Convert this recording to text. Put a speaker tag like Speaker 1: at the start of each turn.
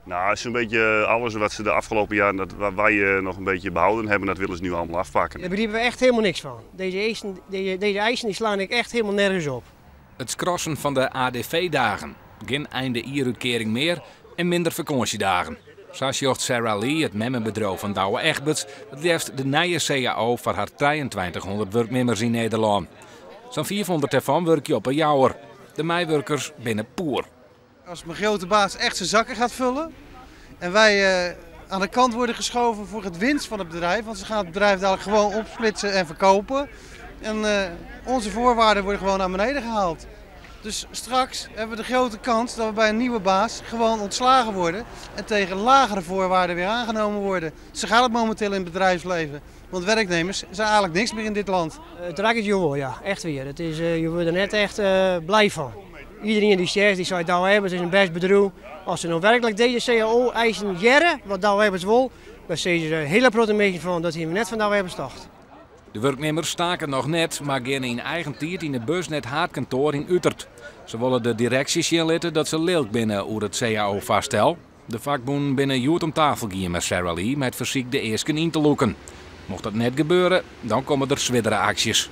Speaker 1: Nou, het is een beetje alles wat ze de afgelopen jaren waar wij nog een beetje behouden hebben, dat willen ze nu allemaal afpakken.
Speaker 2: Daar begrijpen we echt helemaal niks van. Deze eisen die slaan ik echt helemaal nergens op.
Speaker 3: Het skrossen van de ADV-dagen. Geen einde ieruitkering meer en minder vakantiedagen. Zo zocht Sarah Lee, het memmenbedrijf van Douwe Egberts, het liefst de nieuwe CAO voor haar 2300 werknemers in Nederland. Zo'n 400 ervan werk je op een jaar. De meiwerkers binnen poer.
Speaker 4: Als mijn grote baas echt zijn zakken gaat vullen en wij aan de kant worden geschoven voor het winst van het bedrijf, want ze gaan het bedrijf dadelijk gewoon opsplitsen en verkopen. En onze voorwaarden worden gewoon naar beneden gehaald. Dus straks hebben we de grote kans dat we bij een nieuwe baas gewoon ontslagen worden en tegen lagere voorwaarden weer aangenomen worden. Zo gaat het momenteel in het bedrijfsleven. Want werknemers zijn eigenlijk niks meer in dit land.
Speaker 2: Het raakt het jongen, ja, echt weer. Het is, je wordt er net echt blij van. Iedereen die zegt, die zei Douwe Egberts is een best bedrijf. Als ze nou werkelijk deze CAO-eisen jaren, wat Douwe Egberts wil, dan zeggen ze hele protein van dat hij net van Douwe Egberts dacht.
Speaker 3: De werknemers staken nog net, maar gaan in eigen tijd in de Busnet haardkantoor in Utrecht. Ze willen de directies inletten dat ze leuk binnen hoe het CAO vaststel. De vakbonden binnen Joet om tafel gaan met Sarah Lee met verziek de eerste in te loeken. Mocht dat net gebeuren, dan komen er zwiddere acties.